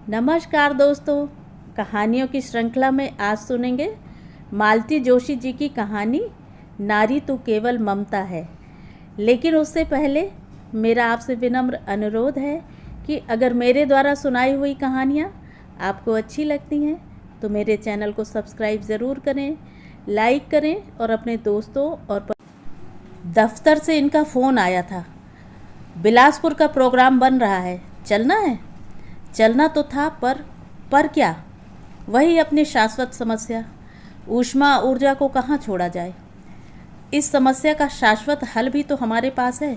नमस्कार दोस्तों, कहानियों की श्रृंखला में आज सुनेंगे मालती जोशी जी की कहानी नारी तू केवल ममता है। लेकिन उससे पहले मेरा आपसे विनम्र अनुरोध है कि अगर मेरे द्वारा सुनाई हुई कहानियाँ आपको अच्छी लगती हैं तो मेरे चैनल को सब्सक्राइब ज़रूर करें, लाइक करें और अपने दोस्तों और दफ्तर से इनका फ़ोन आया था। बिलासपुर का प्रोग्राम बन रहा है, चलना है। चलना तो था पर क्या? वही अपनी शाश्वत समस्या, ऊष्मा ऊर्जा को कहाँ छोड़ा जाए। इस समस्या का शाश्वत हल भी तो हमारे पास है।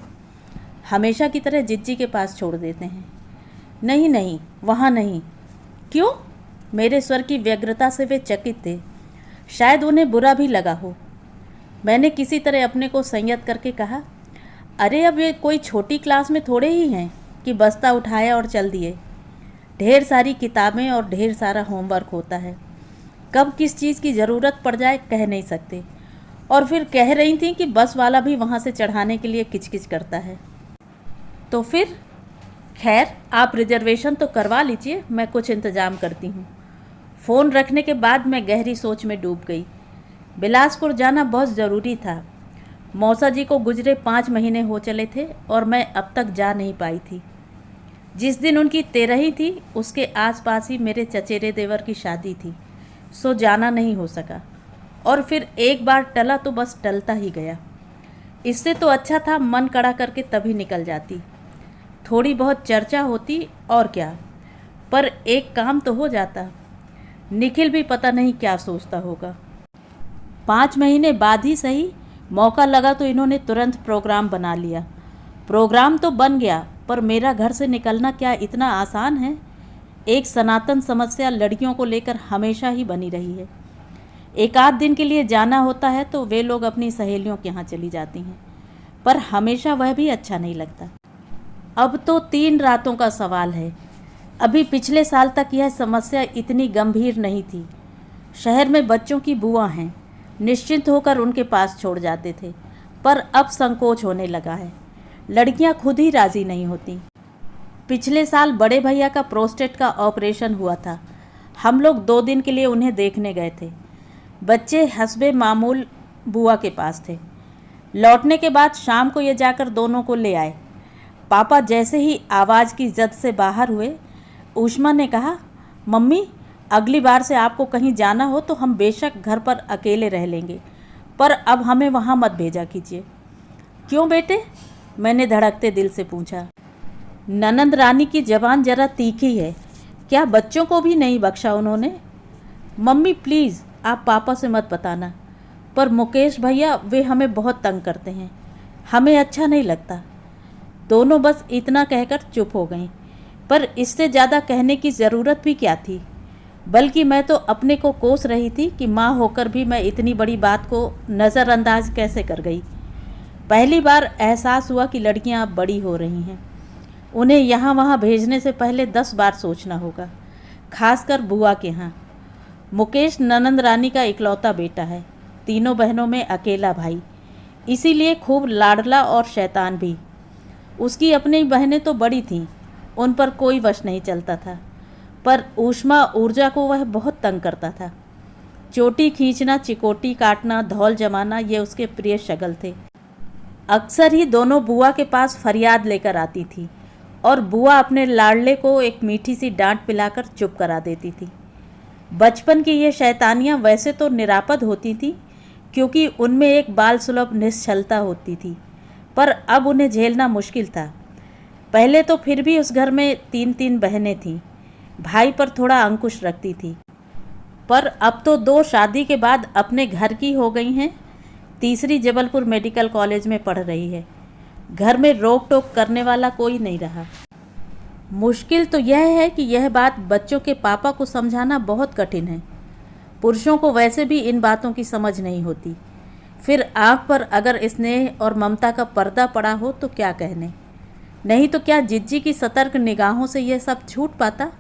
हमेशा की तरह जिज्जी के पास छोड़ देते हैं। नहीं नहीं, वहाँ नहीं। क्यों? मेरे स्वर की व्यग्रता से वे चकित थे। शायद उन्हें बुरा भी लगा हो। मैंने किसी तरह अपने को संयत करके कहा, अरे अब ये कोई छोटी क्लास में थोड़े ही हैं कि बस्ता उठाया और चल दिए। ढेर सारी किताबें और ढेर सारा होमवर्क होता है। कब किस चीज़ की ज़रूरत पड़ जाए कह नहीं सकते। और फिर कह रही थी कि बस वाला भी वहाँ से चढ़ाने के लिए किचकिच करता है। तो फिर खैर, आप रिजर्वेशन तो करवा लीजिए, मैं कुछ इंतज़ाम करती हूँ। फ़ोन रखने के बाद मैं गहरी सोच में डूब गई। बिलासपुर जाना बहुत ज़रूरी था। मौसा जी को गुजरे 5 महीने हो चले थे और मैं अब तक जा नहीं पाई थी। जिस दिन उनकी 13वीं थी उसके आसपास ही मेरे चचेरे देवर की शादी थी, सो जाना नहीं हो सका। और फिर एक बार टला तो बस टलता ही गया। इससे तो अच्छा था मन कड़ा करके तभी निकल जाती। थोड़ी बहुत चर्चा होती और क्या, पर एक काम तो हो जाता। निखिल भी पता नहीं क्या सोचता होगा। 5 महीने बाद ही सही, मौका लगा तो इन्होंने तुरंत प्रोग्राम बना लिया। प्रोग्राम तो बन गया, पर मेरा घर से निकलना क्या इतना आसान है? एक सनातन समस्या लड़कियों को लेकर हमेशा ही बनी रही है। एक आध दिन के लिए जाना होता है तो वे लोग अपनी सहेलियों के यहाँ चली जाती हैं, पर हमेशा वह भी अच्छा नहीं लगता। अब तो 3 रातों का सवाल है। अभी पिछले साल तक यह समस्या इतनी गंभीर नहीं थी। शहर में बच्चों की बुआ हैं, निश्चिंत होकर उनके पास छोड़ जाते थे, पर अब संकोच होने लगा है। लड़कियां खुद ही राज़ी नहीं होती। पिछले साल बड़े भैया का प्रोस्टेट का ऑपरेशन हुआ था। हम लोग 2 दिन के लिए उन्हें देखने गए थे। बच्चे हस्बे मामूल बुआ के पास थे। लौटने के बाद शाम को ये जाकर दोनों को ले आए। पापा जैसे ही आवाज़ की जद से बाहर हुए, ऊष्मा ने कहा, मम्मी अगली बार से आपको कहीं जाना हो तो हम बेशक घर पर अकेले रह लेंगे, पर अब हमें वहाँ मत भेजा कीजिए। क्यों बेटे? मैंने धड़कते दिल से पूछा। ननंद रानी की जबान जरा तीखी है। क्या बच्चों को भी नहीं बख्शा उन्होंने? मम्मी प्लीज़ आप पापा से मत बताना, पर मुकेश भैया वे हमें बहुत तंग करते हैं, हमें अच्छा नहीं लगता। दोनों बस इतना कहकर चुप हो गईं, पर इससे ज़्यादा कहने की ज़रूरत भी क्या थी। बल्कि मैं तो अपने को कोस रही थी कि माँ होकर भी मैं इतनी बड़ी बात को नज़रअंदाज कैसे कर गई। पहली बार एहसास हुआ कि लड़कियां अब बड़ी हो रही हैं। उन्हें यहाँ वहाँ भेजने से पहले 10 बार सोचना होगा, खासकर बुआ के यहाँ। मुकेश ननंद रानी का इकलौता बेटा है, तीनों बहनों में अकेला भाई, इसीलिए खूब लाडला और शैतान भी। उसकी अपनी बहनें तो बड़ी थीं, उन पर कोई वश नहीं चलता था, पर ऊष्मा ऊर्जा को वह बहुत तंग करता था। चोटी खींचना, चिकोटी काटना, धौल जमाना ये उसके प्रिय शगल थे। अक्सर ही दोनों बुआ के पास फरियाद लेकर आती थी और बुआ अपने लाडले को एक मीठी सी डांट पिलाकर चुप करा देती थी। बचपन की ये शैतानियाँ वैसे तो निरापद होती थीं, क्योंकि उनमें एक बाल सुलभ निश्चलता होती थी, पर अब उन्हें झेलना मुश्किल था। पहले तो फिर भी उस घर में 3-3 बहनें थीं, भाई पर थोड़ा अंकुश रखती थी, पर अब तो 2 शादी के बाद अपने घर की हो गई हैं। तीसरी जबलपुर मेडिकल कॉलेज में पढ़ रही है। घर में रोक टोक करने वाला कोई नहीं रहा। मुश्किल तो यह है कि यह बात बच्चों के पापा को समझाना बहुत कठिन है। पुरुषों को वैसे भी इन बातों की समझ नहीं होती। फिर आँख पर अगर स्नेह और ममता का पर्दा पड़ा हो तो क्या कहने। नहीं तो क्या जिज्जी की सतर्क निगाहों से यह सब छूट पाता।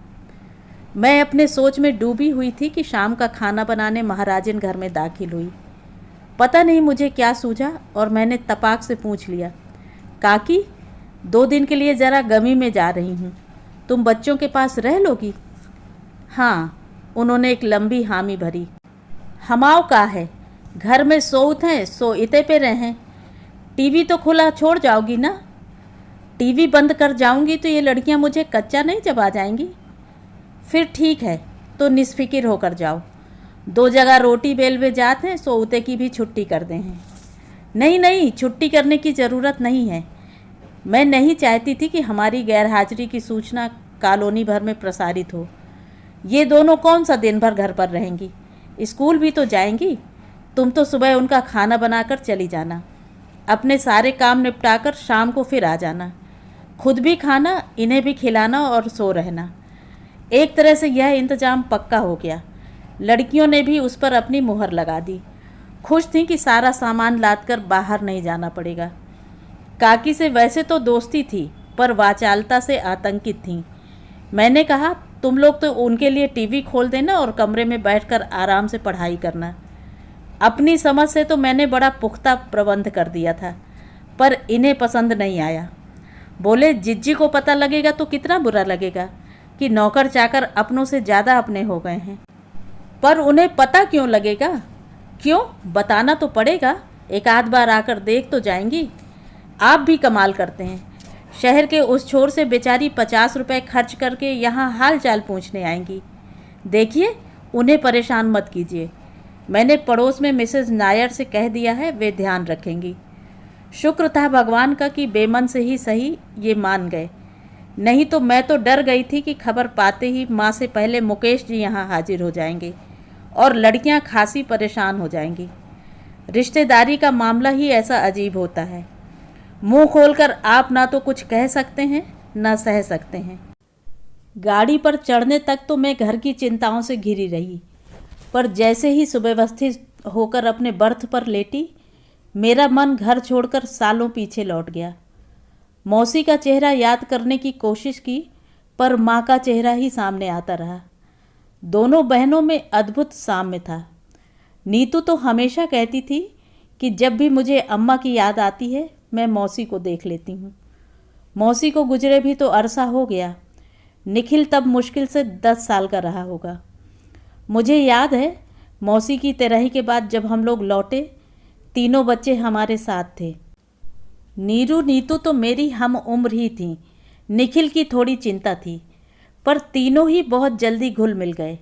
मैं अपने सोच में डूबी हुई थी कि शाम का खाना बनाने महाराजन घर में दाखिल हुई। पता नहीं मुझे क्या सूझा और मैंने तपाक से पूछ लिया, काकी 2 दिन के लिए ज़रा गमी में जा रही हूँ, तुम बच्चों के पास रह लोगी? हाँ, उन्होंने एक लंबी हामी भरी। हमाओ का है, घर में सोउत हैं सो इते पे रहें। टीवी तो खुला छोड़ जाओगी ना? टीवी बंद कर जाऊंगी तो ये लड़कियां मुझे कच्चा नहीं चबा जाएंगी। फिर ठीक है, तो निस्फिक्र होकर जाओ। 2 जगह रोटी बेल में जाते हैं सो उते की भी छुट्टी कर दे हैं। नहीं नहीं, छुट्टी करने की ज़रूरत नहीं है। मैं नहीं चाहती थी कि हमारी गैरहाजिरी की सूचना कॉलोनी भर में प्रसारित हो। ये दोनों कौन सा दिन भर घर पर रहेंगी? स्कूल भी तो जाएंगी। तुम तो सुबह उनका खाना बनाकर चली जाना, अपने सारे काम निपटाकर शाम को फिर आ जाना। खुद भी खाना, इन्हें भी खिलाना और सो रहना। एक तरह से यह इंतजाम पक्का हो गया। लड़कियों ने भी उस पर अपनी मुहर लगा दी। खुश थीं कि सारा सामान लादकर बाहर नहीं जाना पड़ेगा। काकी से वैसे तो दोस्ती थी, पर वाचालता से आतंकित थीं। मैंने कहा, तुम लोग तो उनके लिए टीवी खोल देना और कमरे में बैठकर आराम से पढ़ाई करना। अपनी समझ से तो मैंने बड़ा पुख्ता प्रबंध कर दिया था, पर इन्हें पसंद नहीं आया। बोले, जिज्जी को पता लगेगा तो कितना बुरा लगेगा कि नौकर चाकर अपनों से ज़्यादा अपने हो गए हैं। पर उन्हें पता क्यों लगेगा? क्यों, बताना तो पड़ेगा। एक आध बार आकर देख तो जाएंगी। आप भी कमाल करते हैं। शहर के उस छोर से बेचारी 50 रुपये खर्च करके यहाँ हाल चाल पूछने आएंगी। देखिए, उन्हें परेशान मत कीजिए। मैंने पड़ोस में मिसेस नायर से कह दिया है, वे ध्यान रखेंगी। शुक्र था भगवान का कि बेमन से ही सही ये मान गए, नहीं तो मैं तो डर गई थी कि खबर पाते ही माँ से पहले मुकेश जी यहाँ हाजिर हो जाएंगे और लड़कियाँ खासी परेशान हो जाएंगी। रिश्तेदारी का मामला ही ऐसा अजीब होता है। मुंह खोलकर आप ना तो कुछ कह सकते हैं ना सह सकते हैं। गाड़ी पर चढ़ने तक तो मैं घर की चिंताओं से घिरी रही, पर जैसे ही सुव्यवस्थित होकर अपने बर्थ पर लेटी, मेरा मन घर छोड़कर सालों पीछे लौट गया। मौसी का चेहरा याद करने की कोशिश की, पर माँ का चेहरा ही सामने आता रहा। दोनों बहनों में अद्भुत साम्य था। नीतू तो हमेशा कहती थी कि जब भी मुझे अम्मा की याद आती है मैं मौसी को देख लेती हूँ। मौसी को गुजरे भी तो अरसा हो गया। निखिल तब मुश्किल से 10 साल का रहा होगा। मुझे याद है, मौसी की तेरही के बाद जब हम लोग लौटे, तीनों बच्चे हमारे साथ थे। नीरू नीतू तो मेरी हम उम्र ही थी। निखिल की थोड़ी चिंता थी, पर तीनों ही बहुत जल्दी घुल मिल गए।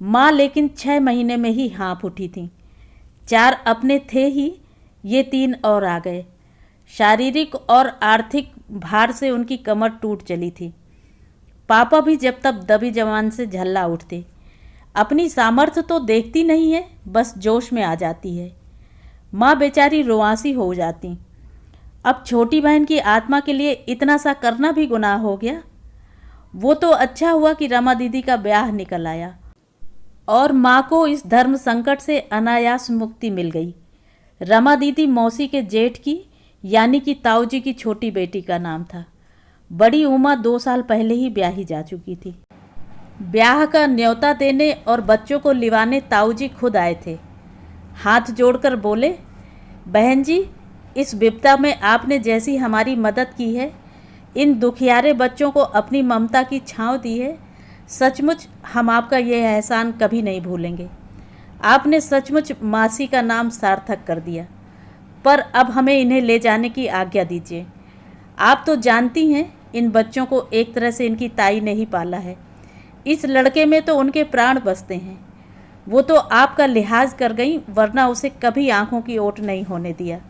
माँ लेकिन 6 महीने में ही हाँफ उठी थी। 4 अपने थे ही, ये 3 और आ गए। शारीरिक और आर्थिक भार से उनकी कमर टूट चली थी। पापा भी जब तब दबी जवान से झल्ला उठते। अपनी सामर्थ्य तो देखती नहीं है, बस जोश में आ जाती है। माँ बेचारी रुआंसी हो जाती। अब छोटी बहन की आत्मा के लिए इतना सा करना भी गुनाह हो गया। वो तो अच्छा हुआ कि रमा दीदी का ब्याह निकल आया और माँ को इस धर्म संकट से अनायास मुक्ति मिल गई। रमा दीदी मौसी के जेठ की, यानी कि ताऊ जी की छोटी बेटी का नाम था। बड़ी उमा 2 साल पहले ही ब्याही जा चुकी थी। ब्याह का न्योता देने और बच्चों को लिवाने ताऊ जी खुद आए थे। हाथ जोड़कर बोले, बहन जी, इस विपदा में आपने जैसी हमारी मदद की है, इन दुखियारे बच्चों को अपनी ममता की छांव दी है, सचमुच हम आपका यह एहसान कभी नहीं भूलेंगे। आपने सचमुच मासी का नाम सार्थक कर दिया। पर अब हमें इन्हें ले जाने की आज्ञा दीजिए। आप तो जानती हैं, इन बच्चों को एक तरह से इनकी ताई ने ही पाला है। इस लड़के में तो उनके प्राण बसते हैं। वो तो आपका लिहाज कर गई, वरना उसे कभी आंखों की ओट नहीं होने दिया।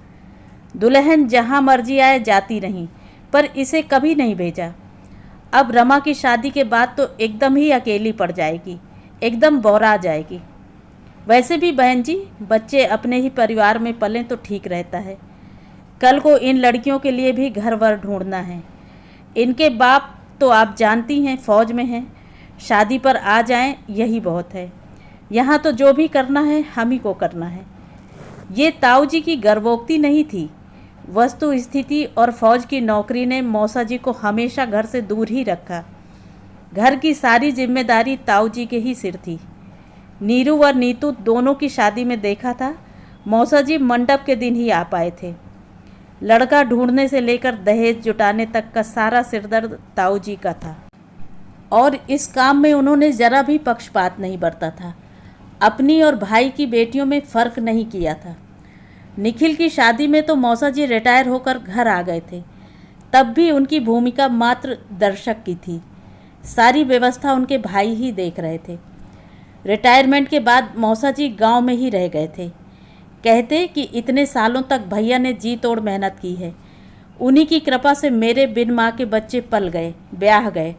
दुल्हन जहाँ मर्जी आए जाती रहीं, पर इसे कभी नहीं भेजा। अब रमा की शादी के बाद तो एकदम ही अकेली पड़ जाएगी, एकदम बौरा जाएगी। वैसे भी बहन जी, बच्चे अपने ही परिवार में पलें तो ठीक रहता है। कल को इन लड़कियों के लिए भी घर वर ढूंढना है। इनके बाप तो आप जानती हैं फौज में हैं। शादी पर आ जाएं, यही बहुत है। यहाँ तो जो भी करना है हम ही को करना है। ये ताऊ जी की गर्वोक्ति नहीं थी। वस्तु स्थिति और फौज की नौकरी ने मौसा जी को हमेशा घर से दूर ही रखा। घर की सारी जिम्मेदारी ताऊ जी के ही सिर थी। नीरू व नीतू दोनों की शादी में देखा था, मौसा जी मंडप के दिन ही आ पाए थे। लड़का ढूंढने से लेकर दहेज जुटाने तक का सारा सिरदर्द ताऊ जी का था। और इस काम में उन्होंने ज़रा भी पक्षपात नहीं बरता था। अपनी और भाई की बेटियों में फ़र्क नहीं किया था। निखिल की शादी में तो मौसा जी रिटायर होकर घर आ गए थे, तब भी उनकी भूमिका मात्र दर्शक की थी। सारी व्यवस्था उनके भाई ही देख रहे थे। रिटायरमेंट के बाद मौसा जी गांव में ही रह गए थे। कहते कि इतने सालों तक भैया ने जी तोड़ मेहनत की है, उन्हीं की कृपा से मेरे बिन माँ के बच्चे पल गए, ब्याह गए।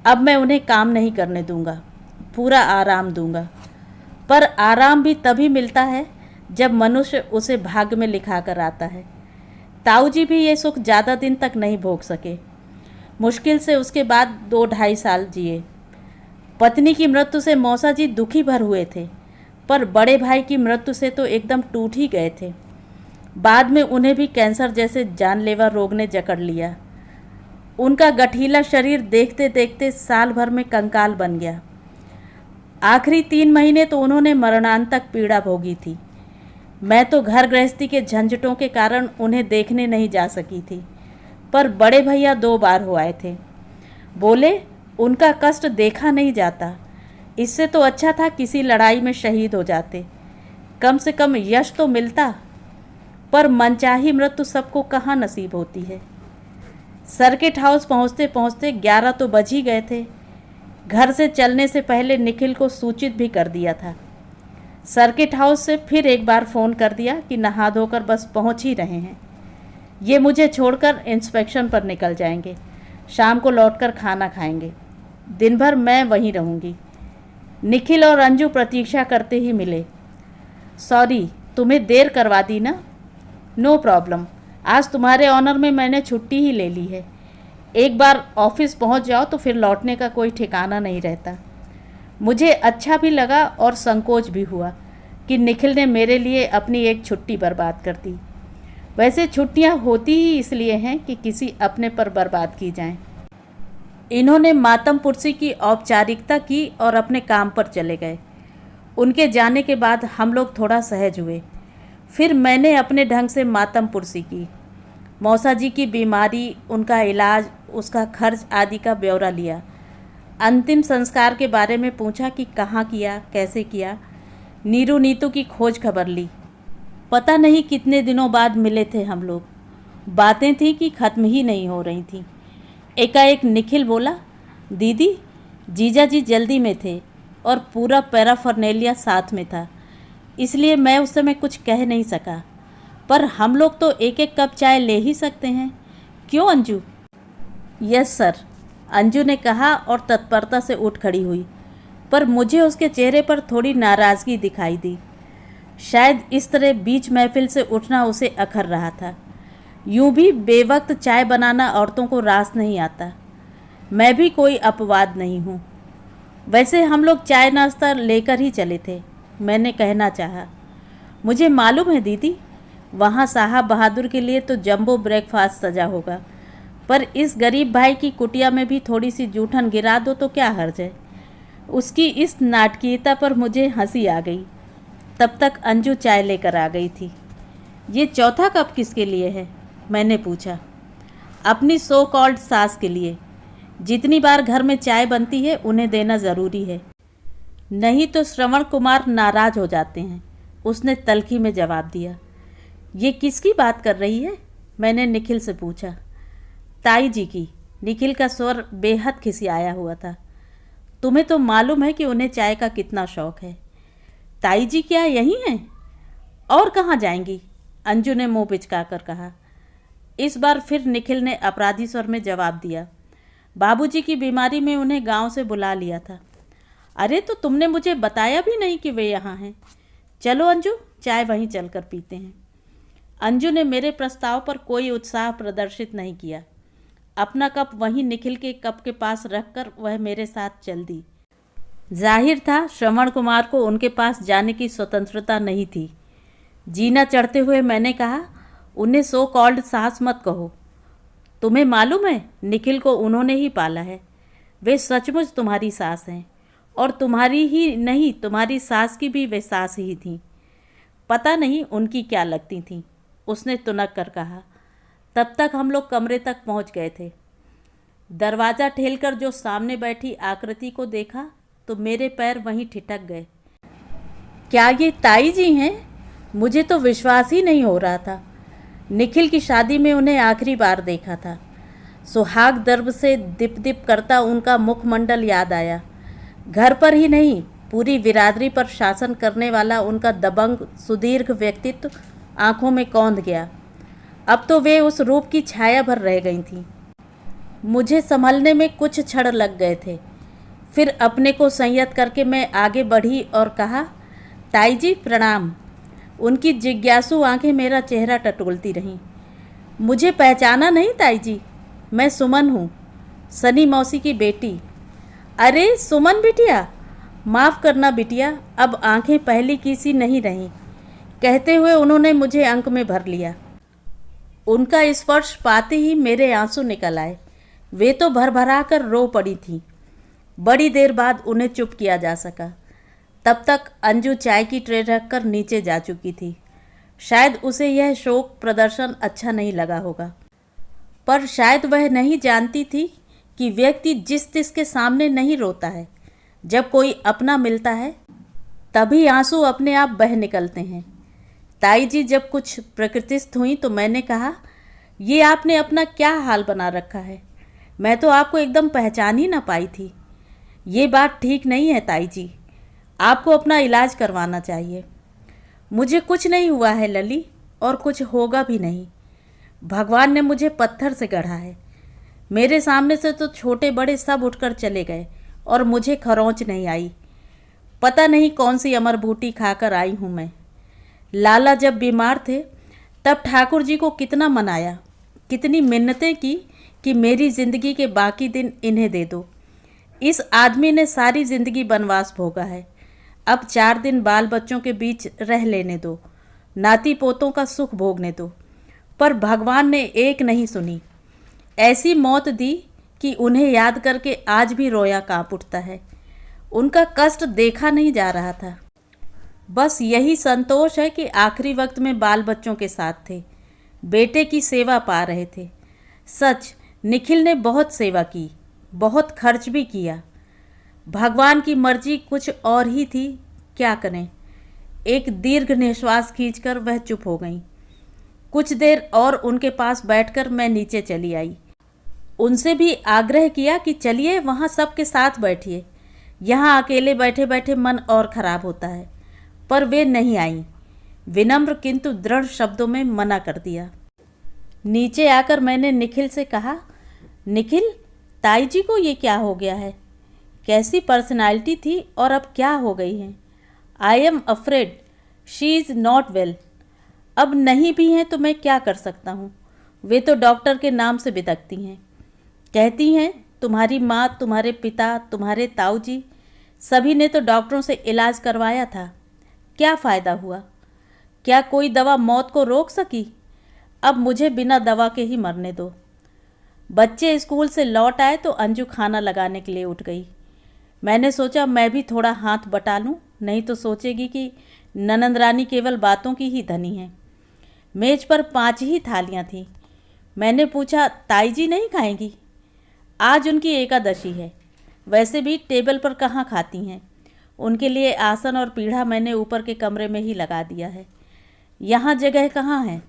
अब मैं उन्हें काम नहीं करने दूंगा, पूरा आराम दूंगा। पर आराम भी तभी मिलता है जब मनुष्य उसे भाग्य में लिखा कर आता है। ताऊ जी भी ये सुख ज़्यादा दिन तक नहीं भोग सके। मुश्किल से उसके बाद 2-2.5 साल जिए। पत्नी की मृत्यु से मौसा जी दुखी भर हुए थे, पर बड़े भाई की मृत्यु से तो एकदम टूट ही गए थे। बाद में उन्हें भी कैंसर जैसे जानलेवा रोग ने जकड़ लिया। उनका गठीला शरीर देखते देखते साल भर में कंकाल बन गया। आखिरी 3 महीने तो उन्होंने मरणांतक पीड़ा भोगी थी। मैं तो घर गृहस्थी के झंझटों के कारण उन्हें देखने नहीं जा सकी थी, पर बड़े भैया 2 बार हो आए थे। बोले उनका कष्ट देखा नहीं जाता, इससे तो अच्छा था किसी लड़ाई में शहीद हो जाते, कम से कम यश तो मिलता। पर मनचाही मृत्यु सबको कहाँ नसीब होती है। सर्किट हाउस पहुँचते पहुँचते 11 तो बज ही गए थे। घर से चलने से पहले निखिल को सूचित भी कर दिया था। सर्किट हाउस से फिर एक बार फ़ोन कर दिया कि नहा धोकर बस पहुँच ही रहे हैं। ये मुझे छोड़कर इंस्पेक्शन पर निकल जाएंगे, शाम को लौटकर खाना खाएंगे। दिन भर मैं वहीं रहूँगी। निखिल और अंजू प्रतीक्षा करते ही मिले। सॉरी, तुम्हें देर करवा दी ना? नो प्रॉब्लम, आज तुम्हारे ऑनर में मैंने छुट्टी ही ले ली है। एक बार ऑफिस पहुंच जाओ तो फिर लौटने का कोई ठिकाना नहीं रहता। मुझे अच्छा भी लगा और संकोच भी हुआ कि निखिल ने मेरे लिए अपनी एक छुट्टी बर्बाद कर दी। वैसे छुट्टियां होती ही इसलिए हैं कि किसी अपने पर बर्बाद की जाएं। इन्होंने मातम पुरसी की औपचारिकता की और अपने काम पर चले गए। उनके जाने के बाद हम लोग थोड़ा सहज हुए। फिर मैंने अपने ढंग से मातम पुरसी की। मौसा जी की बीमारी, उनका इलाज, उसका खर्च आदि का ब्यौरा लिया। अंतिम संस्कार के बारे में पूछा कि कहाँ किया, कैसे किया। नीरू नीतू की खोज खबर ली। पता नहीं कितने दिनों बाद मिले थे हम लोग। बातें थी कि ख़त्म ही नहीं हो रही थी। एकाएक निखिल बोला, दीदी जीजा जी जल्दी में थे और पूरा पैराफर्नेलिया साथ में था, इसलिए मैं उस समय कुछ कह नहीं सका। पर हम लोग तो एक एक कप चाय ले ही सकते हैं, क्यों अंजू? यस सर, अंजू ने कहा और तत्परता से उठ खड़ी हुई। पर मुझे उसके चेहरे पर थोड़ी नाराज़गी दिखाई दी। शायद इस तरह बीच महफिल से उठना उसे अखर रहा था। यूं भी बेवक्त चाय बनाना औरतों को रास नहीं आता। मैं भी कोई अपवाद नहीं हूँ। वैसे हम लोग चाय नाश्ता लेकर ही चले थे। मैंने कहना चाहा, मुझे मालूम है दीदी, वहाँ साहब बहादुर के लिए तो जंबो ब्रेकफास्ट सजा होगा, पर इस गरीब भाई की कुटिया में भी थोड़ी सी जूठन गिरा दो तो क्या हर्ज है। उसकी इस नाटकीयता पर मुझे हंसी आ गई। तब तक अंजू चाय लेकर आ गई थी। ये चौथा कप किसके लिए है? मैंने पूछा। अपनी सो कॉल्ड सास के लिए। जितनी बार घर में चाय बनती है उन्हें देना ज़रूरी है, नहीं तो श्रवण कुमार नाराज़ हो जाते हैं, उसने तल्खी में जवाब दिया। ये किसकी बात कर रही है? मैंने निखिल से पूछा। ताई जी की। निखिल का स्वर बेहद खिसियाया हुआ था। तुम्हें तो मालूम है कि उन्हें चाय का कितना शौक़ है। ताई जी क्या यहीं हैं? और कहाँ जाएंगी? अंजू ने मुँह पिचकाकर कहा। इस बार फिर निखिल ने अपराधी स्वर में जवाब दिया। बाबूजी की बीमारी में उन्हें गांव से बुला लिया था। अरे तो तुमने मुझे बताया भी नहीं कि वे यहाँ हैं। चलो अंजू, चाय वहीं चलकर पीते हैं। अंजू ने मेरे प्रस्ताव पर कोई उत्साह प्रदर्शित नहीं किया। अपना कप वहीं निखिल के कप के पास रखकर वह मेरे साथ चल दी। जाहिर था श्रवण कुमार को उनके पास जाने की स्वतंत्रता नहीं थी। जीना चढ़ते हुए मैंने कहा, उन्हें सो कॉल्ड सास मत कहो। तुम्हें मालूम है निखिल को उन्होंने ही पाला है। वे सचमुच तुम्हारी सास हैं, और तुम्हारी ही नहीं, तुम्हारी सास की भी वे सास ही थी। पता नहीं उनकी क्या लगती थी, उसने तुनक कर कहा। तब तक हम लोग कमरे तक पहुंच गए थे। दरवाज़ा ठेलकर जो सामने बैठी आकृति को देखा तो मेरे पैर वहीं ठिठक गए। क्या ये ताई जी हैं? मुझे तो विश्वास ही नहीं हो रहा था। निखिल की शादी में उन्हें आखिरी बार देखा था। सुहाग गर्भ से दिप दिप करता उनका मुखमंडल याद आया। घर पर ही नहीं, पूरी बिरादरी पर शासन करने वाला उनका दबंग सुदीर्घ व्यक्तित्व आंखों में कौंध गया। अब तो वे उस रूप की छाया भर रह गई थीं। मुझे संभलने में कुछ क्षण लग गए थे। फिर अपने को संयत करके मैं आगे बढ़ी और कहा, ताई जी प्रणाम। उनकी जिज्ञासु आंखें मेरा चेहरा टटोलती रहीं। मुझे पहचाना नहीं ताई जी? मैं सुमन हूँ, सनी मौसी की बेटी। अरे सुमन बिटिया, माफ़ करना बिटिया, अब आंखें पहली की सी नहीं रहीं। कहते हुए उन्होंने मुझे अंक में भर लिया। उनका स्पर्श पाते ही मेरे आंसू निकल आए। वे तो भर भरा कर रो पड़ी थीं। बड़ी देर बाद उन्हें चुप किया जा सका। तब तक अंजू चाय की ट्रे रखकर नीचे जा चुकी थी। शायद उसे यह शोक प्रदर्शन अच्छा नहीं लगा होगा, पर शायद वह नहीं जानती थी कि व्यक्ति जिस तिस के सामने नहीं रोता है। जब कोई अपना मिलता है तभी आंसू अपने आप बह निकलते हैं। ताई जी जब कुछ प्रकृतिस्थ हुई तो मैंने कहा, ये आपने अपना क्या हाल बना रखा है? मैं तो आपको एकदम पहचान ही ना पाई थी। ये बात ठीक नहीं है ताई जी, आपको अपना इलाज करवाना चाहिए। मुझे कुछ नहीं हुआ है लली, और कुछ होगा भी नहीं। भगवान ने मुझे पत्थर से गढ़ा है। मेरे सामने से तो छोटे बड़े सब उठकर चले गए और मुझे खरोंच नहीं आई। पता नहीं कौन सी अमर बूटी खाकर आई हूँ मैं। लाला जब बीमार थे तब ठाकुर जी को कितना मनाया, कितनी मिन्नतें की कि मेरी ज़िंदगी के बाकी दिन इन्हें दे दो। इस आदमी ने सारी ज़िंदगी बनवास भोगा है। अब 4 दिन बाल बच्चों के बीच रह लेने दो, नाती पोतों का सुख भोगने दो। पर भगवान ने एक नहीं सुनी। ऐसी मौत दी कि उन्हें याद करके आज भी रोया कांप उठता है। उनका कष्ट देखा नहीं जा रहा था। बस यही संतोष है कि आखिरी वक्त में बाल बच्चों के साथ थे, बेटे की सेवा पा रहे थे। सच, निखिल ने बहुत सेवा की, बहुत खर्च भी किया। भगवान की मर्जी कुछ और ही थी, क्या करें। एक दीर्घ निश्वास खींचकर वह चुप हो गईं। कुछ देर और उनके पास बैठकर मैं नीचे चली आई। उनसे भी आग्रह किया कि चलिए वहाँ सबके साथ बैठिए, यहाँ अकेले बैठे बैठे मन और खराब होता है। पर वे नहीं आईं। विनम्र किंतु दृढ़ शब्दों में मना कर दिया। नीचे आकर मैंने निखिल से कहा, निखिल, ताई जी को ये क्या हो गया है? कैसी पर्सनालिटी थी और अब क्या हो गई हैं? I am afraid she is not well. अब नहीं भी हैं तो मैं क्या कर सकता हूँ। वे तो डॉक्टर के नाम से बिदकती हैं, कहती हैं तुम्हारी माँ, तुम्हारे पिता, तुम्हारे ताऊ जी सभी ने तो डॉक्टरों से इलाज करवाया था, क्या फ़ायदा हुआ? क्या कोई दवा मौत को रोक सकी? अब मुझे बिना दवा के ही मरने दो। बच्चे स्कूल से लौट आए तो अंजू खाना लगाने के लिए उठ गई। मैंने सोचा मैं भी थोड़ा हाथ बटा लूँ, नहीं तो सोचेगी कि ननंद रानी केवल बातों की ही धनी है। मेज पर 5 ही थालियाँ थीं। मैंने पूछा, ताई जी नहीं खाएंगी? आज उनकी एकादशी है, वैसे भी टेबल पर कहाँ खाती हैं। उनके लिए आसन और पीढ़ा मैंने ऊपर के कमरे में ही लगा दिया है, यहाँ जगह कहाँ है।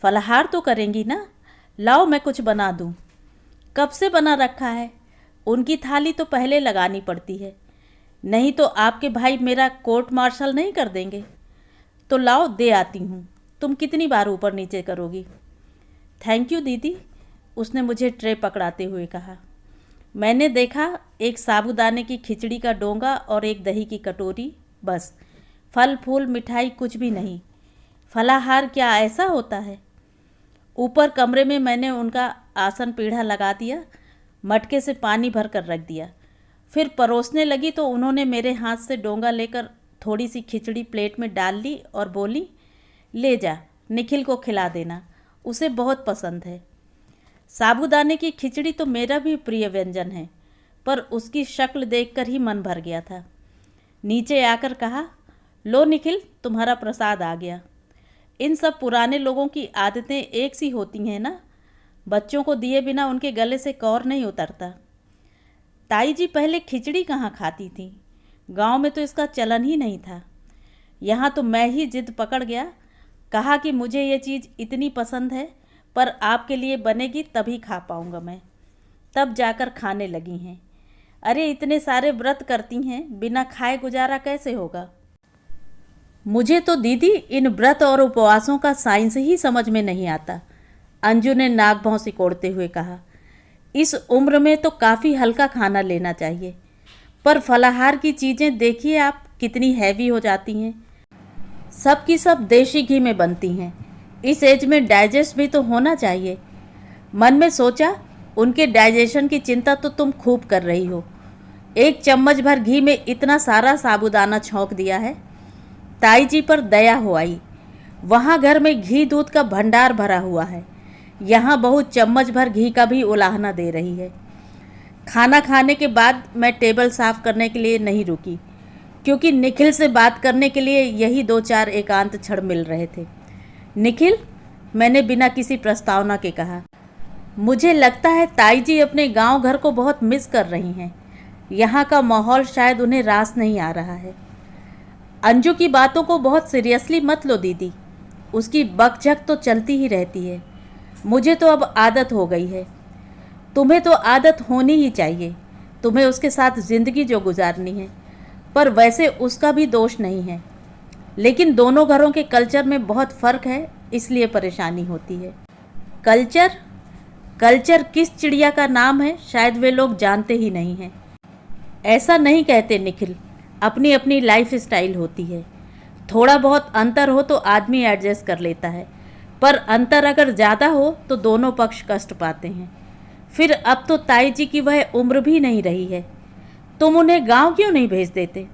फलाहार तो करेंगी ना? लाओ मैं कुछ बना दूँ। कब से बना रखा है? उनकी थाली तो पहले लगानी पड़ती है, नहीं तो आपके भाई मेरा कोर्ट मार्शल नहीं कर देंगे। तो लाओ दे आती हूँ, तुम कितनी बार ऊपर नीचे करोगी। थैंक यू दीदी, उसने मुझे ट्रे पकड़ाते हुए कहा। मैंने देखा एक साबूदाने की खिचड़ी का डोंगा और एक दही की कटोरी, बस। फल फूल मिठाई कुछ भी नहीं। फलाहार क्या ऐसा होता है? ऊपर कमरे में मैंने उनका आसन पीढ़ा लगा दिया, मटके से पानी भर कर रख दिया। फिर परोसने लगी तो उन्होंने मेरे हाथ से डोंगा लेकर थोड़ी सी खिचड़ी प्लेट में डाल ली और बोली, ले जा, निखिल को खिला देना, उसे बहुत पसंद है। साबूदाने की खिचड़ी तो मेरा भी प्रिय व्यंजन है, पर उसकी शक्ल देखकर ही मन भर गया था। नीचे आकर कहा, लो निखिल, तुम्हारा प्रसाद आ गया। इन सब पुराने लोगों की आदतें एक सी होती हैं ना। बच्चों को दिए बिना उनके गले से कौर नहीं उतरता। ताई जी पहले खिचड़ी कहाँ खाती थी, गांव में तो इसका चलन ही नहीं था। यहाँ तो मैं ही जिद पकड़ गया, कहा कि मुझे ये चीज़ इतनी पसंद है पर आपके लिए बनेगी तभी खा पाऊँगा मैं। तब जाकर खाने लगी हैं। अरे इतने सारे व्रत करती हैं, बिना खाए गुजारा कैसे होगा। मुझे तो दीदी इन व्रत और उपवासों का साइंस ही समझ में नहीं आता, अंजू ने नाक भौं सिकोड़ते हुए कहा। इस उम्र में तो काफ़ी हल्का खाना लेना चाहिए, पर फलाहार की चीज़ें देखिए आप कितनी हैवी हो जाती हैं। सब की सब देसी घी में बनती हैं। इस एज में डाइजेस्ट भी तो होना चाहिए। मन में सोचा, उनके डाइजेशन की चिंता तो तुम खूब कर रही हो। 1 चम्मच भर घी में इतना सारा साबूदाना छौंक दिया है। ताई जी पर दया हो आई। वहाँ घर में घी दूध का भंडार भरा हुआ है, यहाँ बहू चम्मच भर घी का भी उलाहना दे रही है। खाना खाने के बाद मैं टेबल साफ करने के लिए नहीं रुकी, क्योंकि निखिल से बात करने के लिए यही 2-4 एकांत क्षण मिल रहे थे। निखिल, मैंने बिना किसी प्रस्तावना के कहा, मुझे लगता है ताई जी अपने गांव घर को बहुत मिस कर रही हैं। यहाँ का माहौल शायद उन्हें रास नहीं आ रहा है। अंजू की बातों को बहुत सीरियसली मत लो दीदी, उसकी बकझक तो चलती ही रहती है। मुझे तो अब आदत हो गई है। तुम्हें तो आदत होनी ही चाहिए, तुम्हें उसके साथ ज़िंदगी जो गुजारनी है। पर वैसे उसका भी दोष नहीं है, लेकिन दोनों घरों के कल्चर में बहुत फ़र्क है, इसलिए परेशानी होती है। कल्चर? कल्चर किस चिड़िया का नाम है, शायद वे लोग जानते ही नहीं हैं। ऐसा नहीं कहते निखिल, अपनी अपनी लाइफ स्टाइल होती है। थोड़ा बहुत अंतर हो तो आदमी एडजस्ट कर लेता है, पर अंतर अगर ज़्यादा हो तो दोनों पक्ष कष्ट पाते हैं। फिर अब तो ताई जी की वह उम्र भी नहीं रही है। तुम उन्हें गांव क्यों नहीं भेज देते?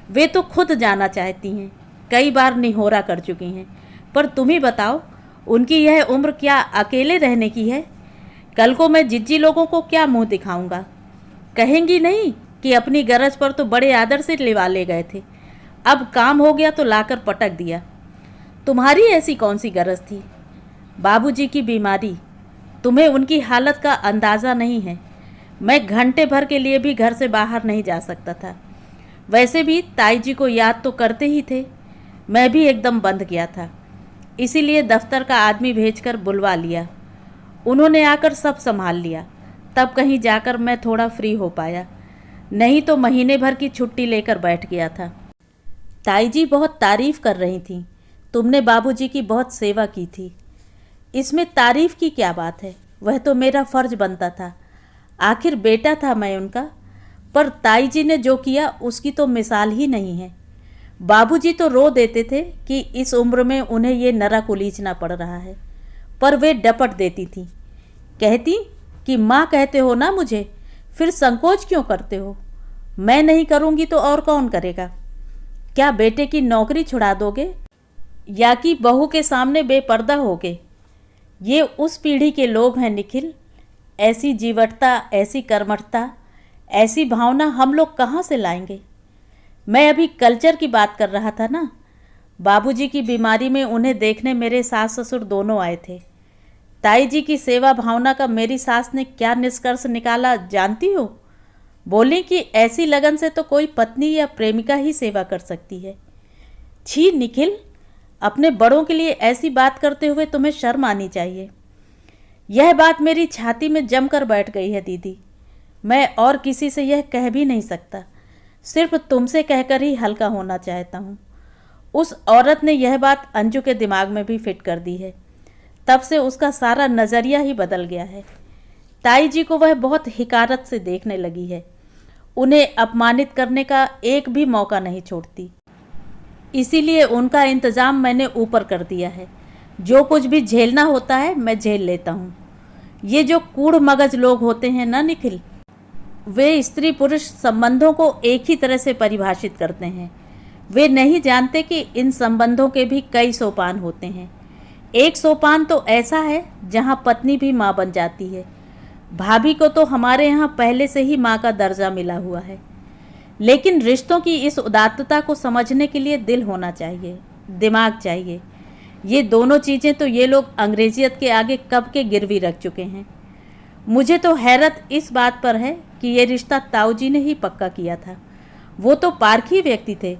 वे तो खुद जाना चाहती हैं, कई बार निहोरा कर चुकी हैं। पर तुम ही बताओ, उनकी यह उम्र क्या अकेले रहने की है? कल को मैं जिज्जी लोगों को क्या मुंह दिखाऊंगा? कहेंगी नहीं कि अपनी गरज पर तो बड़े आदर से लिवा ले गए थे, अब काम हो गया तो लाकर पटक दिया। तुम्हारी ऐसी कौन सी गरज थी? बाबूजी की बीमारी, तुम्हें उनकी हालत का अंदाज़ा नहीं है। मैं घंटे भर के लिए भी घर से बाहर नहीं जा सकता था। वैसे भी ताई जी को याद तो करते ही थे। मैं भी एकदम बंद गया था, इसीलिए दफ्तर का आदमी भेजकर बुलवा लिया। उन्होंने आकर सब संभाल लिया, तब कहीं जाकर मैं थोड़ा फ्री हो पाया, नहीं तो महीने भर की छुट्टी लेकर बैठ गया था। ताई जी बहुत तारीफ़ कर रही थी, तुमने बाबूजी की बहुत सेवा की थी। इसमें तारीफ़ की क्या बात है, वह तो मेरा फ़र्ज बनता था, आखिर बेटा था मैं उनका। पर ताई जी ने जो किया उसकी तो मिसाल ही नहीं है। बाबूजी तो रो देते थे कि इस उम्र में उन्हें ये नरक उलीचना पड़ रहा है, पर वे डपट देती थी, कहती कि माँ कहते हो ना मुझे, फिर संकोच क्यों करते हो? मैं नहीं करूँगी तो और कौन करेगा? क्या बेटे की नौकरी छुड़ा दोगे या कि बहू के सामने बेपर्दा होगे? ये उस पीढ़ी के लोग हैं निखिल। ऐसी जीवटता, ऐसी कर्मठता, ऐसी भावना हम लोग कहाँ से लाएंगे? मैं अभी कल्चर की बात कर रहा था ना। बाबूजी की बीमारी में उन्हें देखने मेरे सास ससुर दोनों आए थे। ताई जी की सेवा भावना का मेरी सास ने क्या निष्कर्ष निकाला जानती हो? बोली कि ऐसी लगन से तो कोई पत्नी या प्रेमिका ही सेवा कर सकती है। छी निखिल, अपने बड़ों के लिए ऐसी बात करते हुए तुम्हें शर्म आनी चाहिए। यह बात मेरी छाती में जमकर बैठ गई है दीदी। मैं और किसी से यह कह भी नहीं सकता, सिर्फ तुमसे कहकर ही हल्का होना चाहता हूँ। उस औरत ने यह बात अंजू के दिमाग में भी फिट कर दी है, तब से उसका सारा नज़रिया ही बदल गया है। ताई जी को वह बहुत हिकारत से देखने लगी है, उन्हें अपमानित करने का एक भी मौका नहीं छोड़ती। इसीलिए उनका इंतज़ाम मैंने ऊपर कर दिया है। जो कुछ भी झेलना होता है मैं झेल लेता हूँ। ये जो कूढ़ मगज लोग होते हैं ना निखिल, वे स्त्री पुरुष संबंधों को एक ही तरह से परिभाषित करते हैं। वे नहीं जानते कि इन संबंधों के भी कई सोपान होते हैं। एक सोपान तो ऐसा है जहाँ पत्नी भी माँ बन जाती है। भाभी को तो हमारे यहाँ पहले से ही माँ का दर्जा मिला हुआ है। लेकिन रिश्तों की इस उदात्तता को समझने के लिए दिल होना चाहिए, दिमाग चाहिए। ये दोनों चीज़ें तो ये लोग अंग्रेजियत के आगे कब के गिरवी रख चुके हैं। मुझे तो हैरत इस बात पर है कि ये रिश्ता ताऊ जी ने ही पक्का किया था। वो तो पारखी व्यक्ति थे।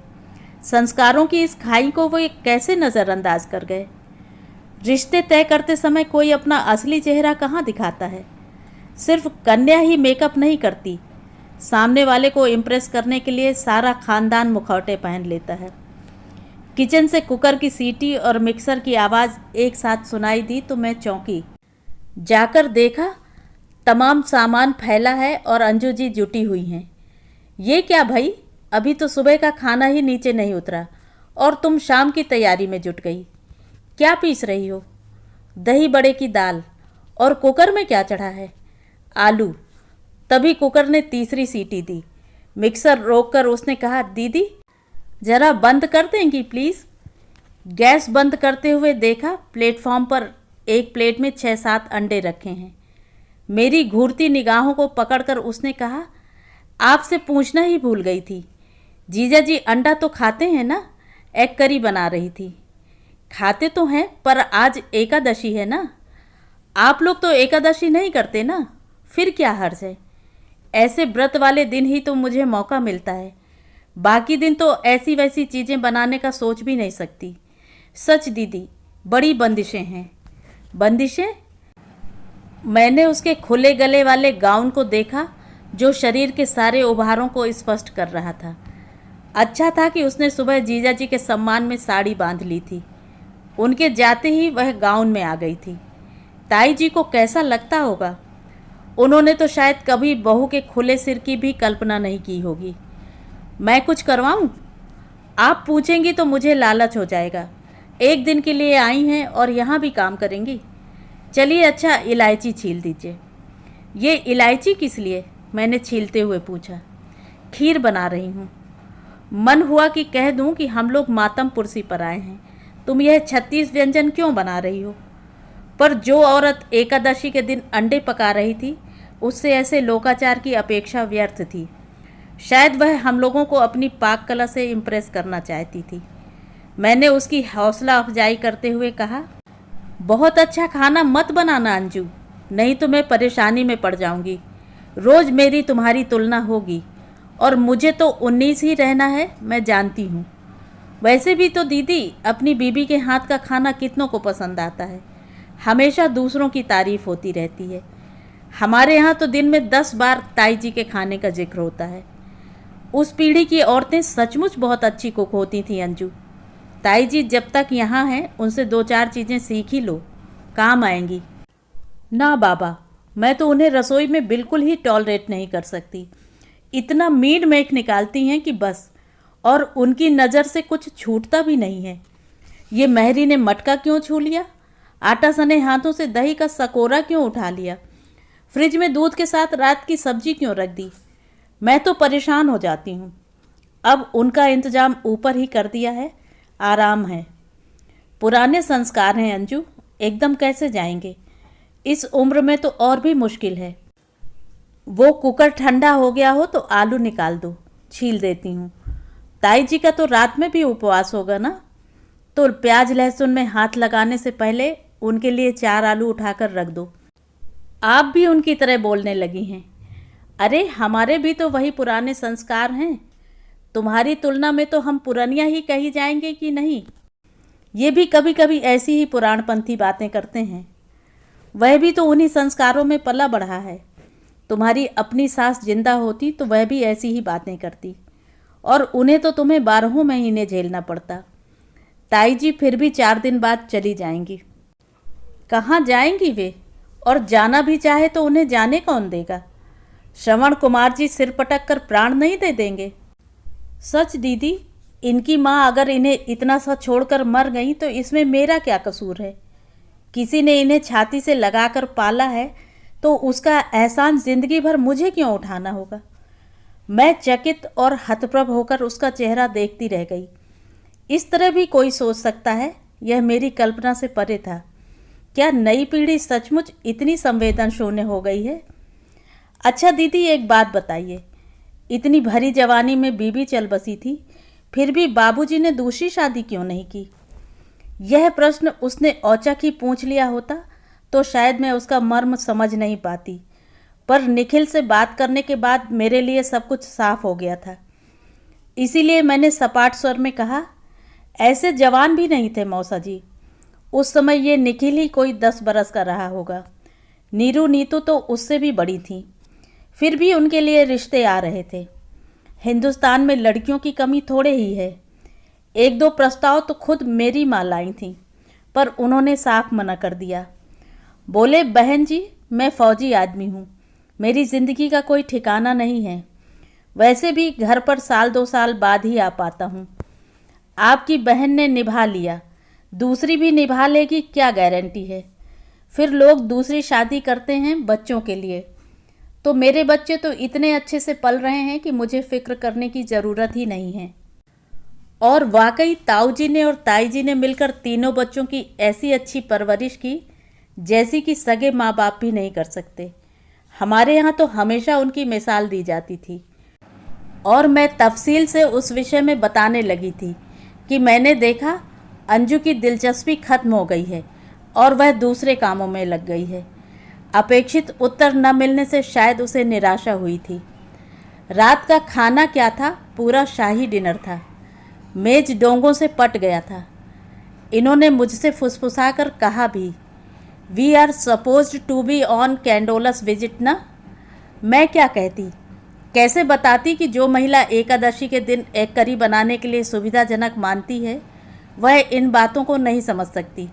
संस्कारों की इस खाई को वो कैसे नज़रअंदाज कर गए। रिश्ते तय करते समय कोई अपना असली चेहरा कहाँ दिखाता है। सिर्फ कन्या ही मेकअप नहीं करती, सामने वाले को इम्प्रेस करने के लिए सारा खानदान मुखौटे पहन लेता है। किचन से कुकर की सीटी और मिक्सर की आवाज़ एक साथ सुनाई दी तो मैं चौंकी। जाकर देखा तमाम सामान फैला है और अंजू जी जुटी हुई हैं। ये क्या भाई, अभी तो सुबह का खाना ही नीचे नहीं उतरा और तुम शाम की तैयारी में जुट गई। क्या पीस रही हो? दही बड़े की दाल। और कुकर में क्या चढ़ा है? आलू। तभी कुकर ने तीसरी सीटी दी। मिक्सर रोककर उसने कहा, दीदी ज़रा बंद कर देंगी प्लीज़। गैस बंद करते हुए देखा प्लेटफॉर्म पर एक प्लेट में 6-7 अंडे रखे हैं। मेरी घूरती निगाहों को पकड़कर उसने कहा, आपसे पूछना ही भूल गई थी, जीजा जी अंडा तो खाते हैं ना? एग करी बना रही थी। खाते तो हैं, पर आज एकादशी है ना। आप लोग तो एकादशी नहीं करते ना, फिर क्या हर्ज है। ऐसे व्रत वाले दिन ही तो मुझे मौका मिलता है, बाकी दिन तो ऐसी वैसी चीज़ें बनाने का सोच भी नहीं सकती। सच दीदी, बड़ी बंदिशें हैं। बंदिशें? मैंने उसके खुले गले वाले गाउन को देखा जो शरीर के सारे उभारों को स्पष्ट कर रहा था। अच्छा था कि उसने सुबह जीजा जी के सम्मान में साड़ी बांध ली थी। उनके जाते ही वह गाउन में आ गई थी। ताई जी को कैसा लगता होगा। उन्होंने तो शायद कभी बहू के खुले सिर की भी कल्पना नहीं की होगी। मैं कुछ करवाऊं? आप पूछेंगी तो मुझे लालच हो जाएगा। एक दिन के लिए आई हैं और यहाँ भी काम करेंगी। चलिए अच्छा, इलायची छील दीजिए। ये इलायची किस लिए? मैंने छीलते हुए पूछा। खीर बना रही हूँ। मन हुआ कि कह दूँ कि हम लोग मातम पुरसी पर आए हैं, तुम यह 36 व्यंजन क्यों बना रही हो। पर जो औरत एकादशी के दिन अंडे पका रही थी, उससे ऐसे लोकाचार की अपेक्षा व्यर्थ थी। शायद वह हम लोगों को अपनी पाक कला से इम्प्रेस करना चाहती थी। मैंने उसकी हौसला अफजाई करते हुए कहा, बहुत अच्छा खाना मत बनाना अंजू, नहीं तो मैं परेशानी में पड़ जाऊंगी। रोज़ मेरी तुम्हारी तुलना होगी और मुझे तो 19 ही रहना है, मैं जानती हूँ। वैसे भी तो दीदी, अपनी बीबी के हाथ का खाना कितनों को पसंद आता है। हमेशा दूसरों की तारीफ होती रहती है। हमारे यहाँ तो दिन में 10 बार ताई जी के खाने का जिक्र होता है। उस पीढ़ी की औरतें सचमुच बहुत अच्छी कुक होती थीं अंजू। ताई जी जब तक यहाँ हैं उनसे 2-4 चीज़ें सीख ही लो, काम आएंगी। ना बाबा, मैं तो उन्हें रसोई में बिल्कुल ही टॉलरेट नहीं कर सकती। इतना मीड मेक निकालती हैं कि बस, और उनकी नज़र से कुछ छूटता भी नहीं है। ये महरी ने मटका क्यों छू लिया? आटा सने हाथों से दही का सकोरा क्यों उठा लिया? फ्रिज में दूध के साथ रात की सब्जी क्यों रख दी? मैं तो परेशान हो जाती हूँ। अब उनका इंतज़ाम ऊपर ही कर दिया है, आराम है। पुराने संस्कार हैं अंजू, एकदम कैसे जाएंगे। इस उम्र में तो और भी मुश्किल है। वो कुकर ठंडा हो गया हो तो आलू निकाल दो, छील देती हूँ। ताई जी का तो रात में भी उपवास होगा ना, तो प्याज लहसुन में हाथ लगाने से पहले उनके लिए 4 आलू उठाकर रख दो। आप भी उनकी तरह बोलने लगी हैं। अरे हमारे भी तो वही पुराने संस्कार हैं। तुम्हारी तुलना में तो हम पुरानिया ही कही जाएंगे कि नहीं। ये भी कभी कभी ऐसी ही पुराणपंथी बातें करते हैं। वह भी तो उन्हीं संस्कारों में पला बढ़ा है। तुम्हारी अपनी सास जिंदा होती तो वह भी ऐसी ही बातें करती, और उन्हें तो तुम्हें 12 महीने झेलना पड़ता। ताई जी फिर भी 4 दिन बाद चली जाएंगी। कहाँ जाएंगी वे? और जाना भी चाहे तो उन्हें जाने कौन देगा? श्रवण कुमार जी सिर पटक कर प्राण नहीं दे देंगे? सच दीदी, इनकी माँ अगर इन्हें इतना सा छोड़कर मर गई तो इसमें मेरा क्या कसूर है। किसी ने इन्हें छाती से लगाकर पाला है तो उसका एहसान जिंदगी भर मुझे क्यों उठाना होगा। मैं चकित और हतप्रभ होकर उसका चेहरा देखती रह गई। इस तरह भी कोई सोच सकता है, यह मेरी कल्पना से परे था। क्या नई पीढ़ी सचमुच इतनी संवेदन शून्य हो गई है? अच्छा दीदी, एक बात बताइए, इतनी भरी जवानी में बीबी चल बसी थी, फिर भी बाबूजी ने दूसरी शादी क्यों नहीं की? यह प्रश्न उसने औचक ही पूछ लिया होता तो शायद मैं उसका मर्म समझ नहीं पाती, पर निखिल से बात करने के बाद मेरे लिए सब कुछ साफ हो गया था। इसीलिए मैंने सपाट स्वर में कहा, ऐसे जवान भी नहीं थे मौसा जी। उस समय ये निखिल ही कोई 10 बरस का रहा होगा। नीरू नीतू तो उससे भी बड़ी थी। फिर भी उनके लिए रिश्ते आ रहे थे। हिंदुस्तान में लड़कियों की कमी थोड़े ही है। 1-2 प्रस्ताव तो खुद मेरी माँ लाई थी, पर उन्होंने साफ मना कर दिया। बोले, बहन जी, मैं फौजी आदमी हूँ, मेरी ज़िंदगी का कोई ठिकाना नहीं है। वैसे भी घर पर 1-2 साल बाद ही आ पाता हूँ। आपकी बहन ने निभा लिया, दूसरी भी निभा लेगी, क्या गारंटी है। फिर लोग दूसरी शादी करते हैं बच्चों के लिए, तो मेरे बच्चे तो इतने अच्छे से पल रहे हैं कि मुझे फिक्र करने की ज़रूरत ही नहीं है। और वाकई ताऊ जी ने और ताई जी ने मिलकर तीनों बच्चों की ऐसी अच्छी परवरिश की जैसी कि सगे माँ बाप भी नहीं कर सकते। हमारे यहाँ तो हमेशा उनकी मिसाल दी जाती थी। और मैं तफसील से उस विषय में बताने लगी थी कि मैंने देखा अंजू की दिलचस्पी खत्म हो गई है और वह दूसरे कामों में लग गई है। अपेक्षित उत्तर न मिलने से शायद उसे निराशा हुई थी। रात का खाना क्या था? पूरा शाही डिनर था। मेज डोंगों से पट गया था। इन्होंने मुझसे फुसफुसा कर कहा भी, we are supposed to be on कैंडोलस विजिट ना। मैं क्या कहती, कैसे बताती कि जो महिला एकादशी के दिन एक करी बनाने के लिए सुविधाजनक मानती है वह इन बातों को नहीं समझ सकती।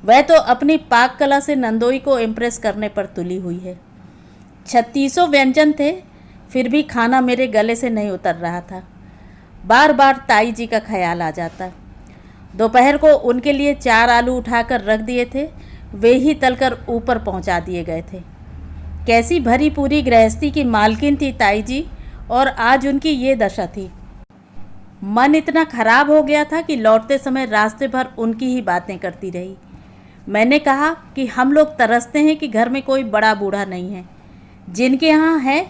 वह तो अपनी पाक कला से नंदोई को इम्प्रेस करने पर तुली हुई है। 3600 व्यंजन थे, फिर भी खाना मेरे गले से नहीं उतर रहा था। बार बार ताई जी का ख्याल आ जाता। दोपहर को उनके लिए 4 आलू उठाकर रख दिए थे, वे ही तलकर ऊपर पहुंचा दिए गए थे। कैसी भरी पूरी गृहस्थी की मालकिन थी ताई जी, और आज उनकी ये दशा थी। मन इतना खराब हो गया था कि लौटते समय रास्ते भर उनकी ही बातें करती रही। मैंने कहा कि हम लोग तरसते हैं कि घर में कोई बड़ा बूढ़ा नहीं है। जिनके यहाँ है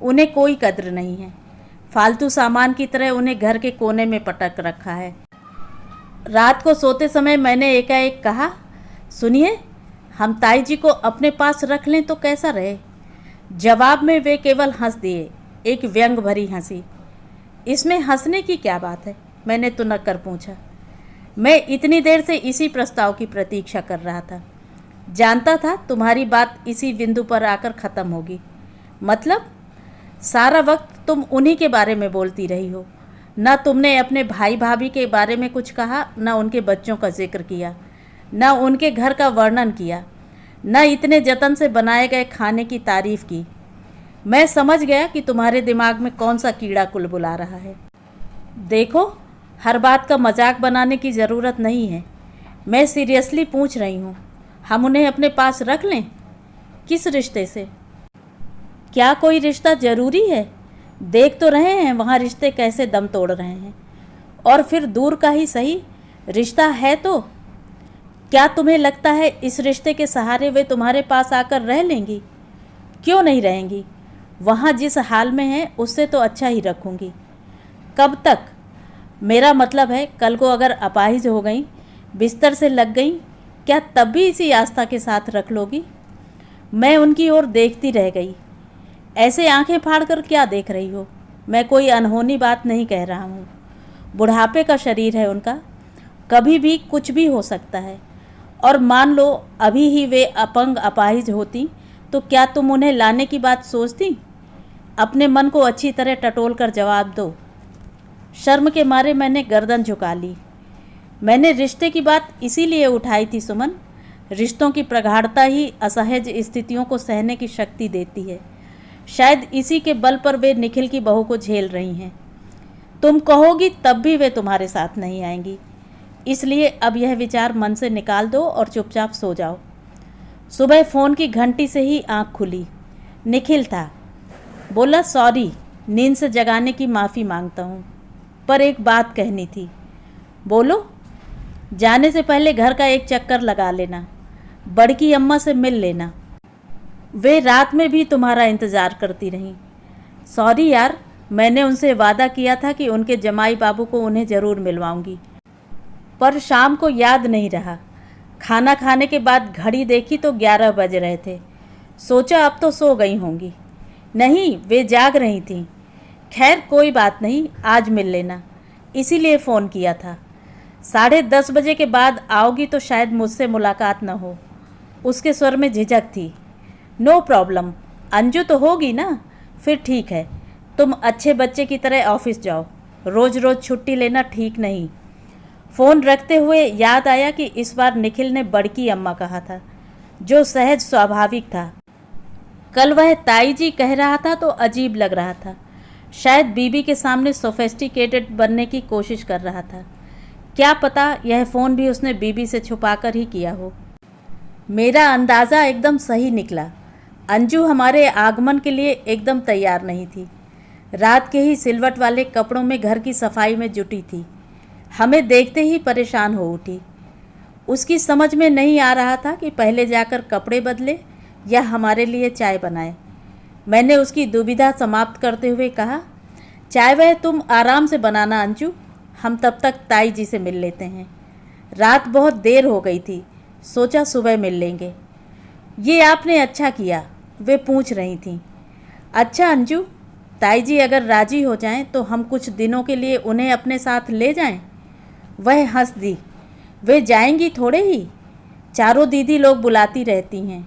उन्हें कोई कद्र नहीं है। फालतू सामान की तरह उन्हें घर के कोने में पटक रखा है। रात को सोते समय मैंने एकाएक कहा, सुनिए, हम ताई जी को अपने पास रख लें तो कैसा रहे। जवाब में वे केवल हंस दिए, एक व्यंग भरी हंसी। इसमें हंसने की क्या बात है? मैंने तुनक कर पूछा। मैं इतनी देर से इसी प्रस्ताव की प्रतीक्षा कर रहा था। जानता था तुम्हारी बात इसी बिंदु पर आकर ख़त्म होगी। मतलब सारा वक्त तुम उन्हीं के बारे में बोलती रही हो। न तुमने अपने भाई भाभी के बारे में कुछ कहा, न उनके बच्चों का जिक्र किया, न उनके घर का वर्णन किया, न इतने जतन से बनाए गए खाने की तारीफ़ की। मैं समझ गया कि तुम्हारे दिमाग में कौन सा कीड़ा कुलबुला रहा है। देखो, हर बात का मजाक बनाने की ज़रूरत नहीं है। मैं सीरियसली पूछ रही हूँ, हम उन्हें अपने पास रख लें? किस रिश्ते से? क्या कोई रिश्ता ज़रूरी है? देख तो रहे हैं वहाँ रिश्ते कैसे दम तोड़ रहे हैं। और फिर दूर का ही सही, रिश्ता है तो क्या तुम्हें लगता है इस रिश्ते के सहारे वे तुम्हारे पास आकर रह लेंगी? क्यों नहीं रहेंगी? वहाँ जिस हाल में है उससे तो अच्छा ही रखूँगी। कब तक? मेरा मतलब है कल को अगर अपाहिज हो गई, बिस्तर से लग गई, क्या तब भी इसी आस्था के साथ रख लोगी? मैं उनकी ओर देखती रह गई। ऐसे आंखें फाड़कर क्या देख रही हो? मैं कोई अनहोनी बात नहीं कह रहा हूँ। बुढ़ापे का शरीर है उनका, कभी भी कुछ भी हो सकता है। और मान लो अभी ही वे अपंग अपाहिज होती तो क्या तुम उन्हें लाने की बात सोचती? अपने मन को अच्छी तरह टटोल कर जवाब दो। शर्म के मारे मैंने गर्दन झुका ली। मैंने रिश्ते की बात इसीलिए उठाई थी सुमन। रिश्तों की प्रगाढ़ता ही असहज स्थितियों को सहने की शक्ति देती है। शायद इसी के बल पर वे निखिल की बहू को झेल रही हैं। तुम कहोगी तब भी वे तुम्हारे साथ नहीं आएंगी। इसलिए अब यह विचार मन से निकाल दो और चुपचाप सो जाओ। सुबह फ़ोन की घंटी से ही आँख खुली। निखिल था। बोला, सॉरी, नींद से जगाने की माफ़ी मांगता हूँ, पर एक बात कहनी थी। बोलो। जाने से पहले घर का एक चक्कर लगा लेना, बड़की अम्मा से मिल लेना। वे रात में भी तुम्हारा इंतज़ार करती रहीं। सॉरी यार, मैंने उनसे वादा किया था कि उनके जमाई बाबू को उन्हें ज़रूर मिलवाऊंगी। पर शाम को याद नहीं रहा। खाना खाने के बाद घड़ी देखी तो 11 बज रहे थे। सोचा अब तो सो गई होंगी। नहीं, वे जाग रही थीं। खैर कोई बात नहीं, आज मिल लेना, इसीलिए फ़ोन किया था। 10:30 बजे के बाद आओगी तो शायद मुझसे मुलाकात न हो। उसके स्वर में झिझक थी। नो प्रॉब्लम, अंजू तो होगी ना? फिर ठीक है, तुम अच्छे बच्चे की तरह ऑफिस जाओ। रोज़ रोज़ छुट्टी लेना ठीक नहीं। फ़ोन रखते हुए याद आया कि इस बार निखिल ने बड़की अम्मा कहा था, जो सहज स्वाभाविक था। कल वह ताई जी कह रहा था तो अजीब लग रहा था। शायद बीबी के सामने सोफेस्टिकेटेड बनने की कोशिश कर रहा था। क्या पता यह फ़ोन भी उसने बीबी से छुपाकर ही किया हो। मेरा अंदाज़ा एकदम सही निकला। अंजू हमारे आगमन के लिए एकदम तैयार नहीं थी। रात के ही सिलवट वाले कपड़ों में घर की सफाई में जुटी थी। हमें देखते ही परेशान हो उठी। उसकी समझ में नहीं आ रहा था कि पहले जाकर कपड़े बदले या हमारे लिए चाय बनाए। मैंने उसकी दुविधा समाप्त करते हुए कहा, चाय वह तुम आराम से बनाना अंजू, हम तब तक ताई जी से मिल लेते हैं। रात बहुत देर हो गई थी, सोचा सुबह मिल लेंगे। ये आपने अच्छा किया, वे पूछ रही थीं। अच्छा अंजू, ताई जी अगर राजी हो जाएं तो हम कुछ दिनों के लिए उन्हें अपने साथ ले जाएं? वह हंस दी। वे जाएंगी थोड़े ही, चारों दीदी लोग बुलाती रहती हैं।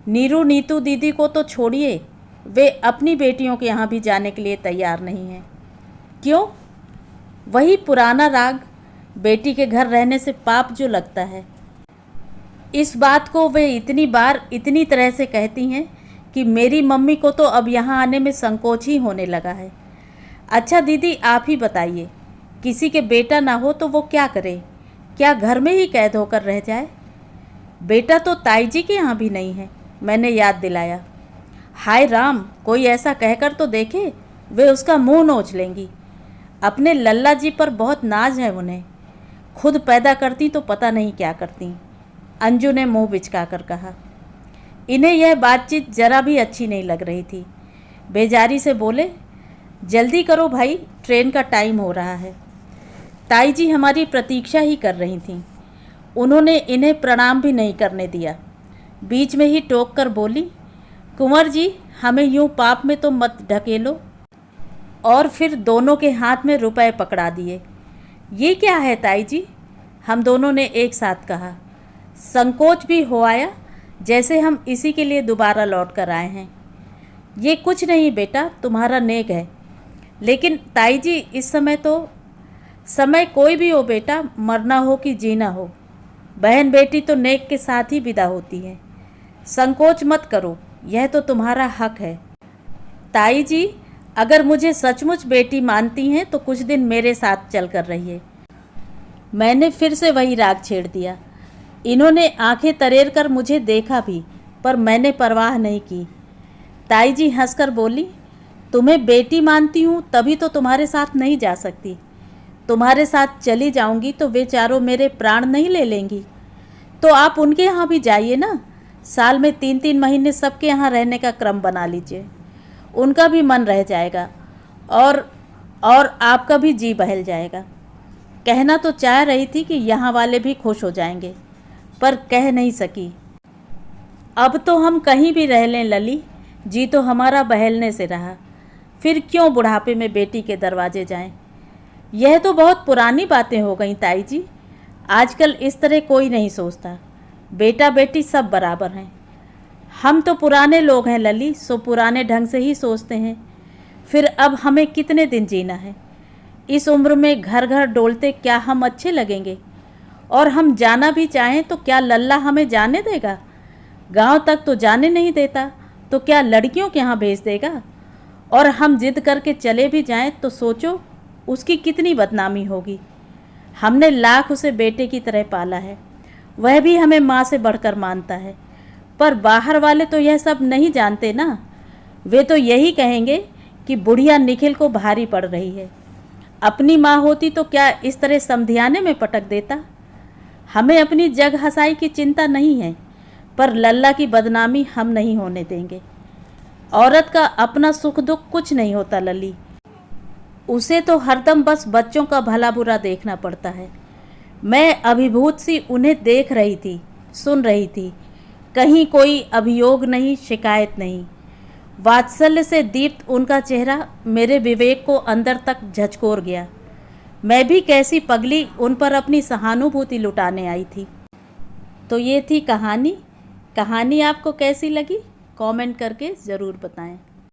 नीरू नीतू दीदी को तो छोड़िए, वे अपनी बेटियों के यहाँ भी जाने के लिए तैयार नहीं हैं। क्यों? वही पुराना राग, बेटी के घर रहने से पाप जो लगता है। इस बात को वे इतनी बार इतनी तरह से कहती हैं कि मेरी मम्मी को तो अब यहाँ आने में संकोच ही होने लगा है। अच्छा दीदी, आप ही बताइए, किसी के बेटा ना हो तो वो क्या करे? क्या घर में ही कैद होकर रह जाए? बेटा तो ताई जी के यहाँ भी नहीं है, मैंने याद दिलाया। हाय राम, कोई ऐसा कहकर तो देखे, वे उसका मुंह नोच लेंगी। अपने लल्ला जी पर बहुत नाज है उन्हें, खुद पैदा करती तो पता नहीं क्या करती। अंजू ने मुंह बिचकाकर कहा। इन्हें यह बातचीत जरा भी अच्छी नहीं लग रही थी। बेजारी से बोले, जल्दी करो भाई, ट्रेन का टाइम हो रहा है। ताई जी हमारी प्रतीक्षा ही कर रही थीं। उन्होंने इन्हें प्रणाम भी नहीं करने दिया। बीच में ही टोक कर बोली, कुंवर जी, हमें यूं पाप में तो मत ढकेलो। और फिर दोनों के हाथ में रुपए पकड़ा दिए। ये क्या है ताई जी? हम दोनों ने एक साथ कहा। संकोच भी हो आया, जैसे हम इसी के लिए दोबारा लौट कर आए हैं। ये कुछ नहीं बेटा, तुम्हारा नेक है। लेकिन ताई जी, इस समय कोई भी हो बेटा, मरना हो कि जीना हो, बहन बेटी तो नेक के साथ ही विदा होती है। संकोच मत करो, यह तो तुम्हारा हक है। ताई जी, अगर मुझे सचमुच बेटी मानती हैं तो कुछ दिन मेरे साथ चल कर रहिए। मैंने फिर से वही राग छेड़ दिया। इन्होंने आंखें तरेर कर मुझे देखा भी, पर मैंने परवाह नहीं की। ताई जी हंसकर बोली, तुम्हें बेटी मानती हूँ तभी तो तुम्हारे साथ नहीं जा सकती। तुम्हारे साथ चली जाऊंगी तो वे चारों मेरे प्राण नहीं ले लेंगी। तो आप उनके यहाँ भी जाइए ना, साल में 3-3 महीने सबके यहाँ रहने का क्रम बना लीजिए। उनका भी मन रह जाएगा और आपका भी जी बहल जाएगा। कहना तो चाह रही थी कि यहाँ वाले भी खुश हो जाएंगे, पर कह नहीं सकी। अब तो हम कहीं भी रह लें लली, जी तो हमारा बहलने से रहा। फिर क्यों बुढ़ापे में बेटी के दरवाजे जाएं? यह तो बहुत पुरानी बातें हो गईं ताई जी। आजकल इस तरह कोई नहीं सोचता। बेटा बेटी सब बराबर हैं। हम तो पुराने लोग हैं लली, सो पुराने ढंग से ही सोचते हैं। फिर अब हमें कितने दिन जीना है? इस उम्र में घर घर डोलते क्या हम अच्छे लगेंगे? और हम जाना भी चाहें तो क्या लल्ला हमें जाने देगा? गांव तक तो जाने नहीं देता, तो क्या लड़कियों के यहाँ भेज देगा? और हम जिद करके चले भी जाएं तो सोचो उसकी कितनी बदनामी होगी। हमने लाख उसे बेटे की तरह पाला है, वह भी हमें माँ से बढ़कर मानता है। पर बाहर वाले तो यह सब नहीं जानते ना। वे तो यही कहेंगे कि बुढ़िया निखिल को भारी पड़ रही है। अपनी माँ होती तो क्या इस तरह समधियाने में पटक देता? हमें अपनी जग हंसाई की चिंता नहीं है, पर लल्ला की बदनामी हम नहीं होने देंगे। औरत का अपना सुख दुख कुछ नहीं होता लली, उसे तो हरदम बस बच्चों का भला बुरा देखना पड़ता है। मैं अभिभूत सी उन्हें देख रही थी, सुन रही थी। कहीं कोई अभियोग नहीं, शिकायत नहीं। वात्सल्य से दीप्त उनका चेहरा मेरे विवेक को अंदर तक झकझोर गया। मैं भी कैसी पगली उन पर अपनी सहानुभूति लुटाने आई थी। तो ये थी कहानी। कहानी आपको कैसी लगी कमेंट करके ज़रूर बताएं।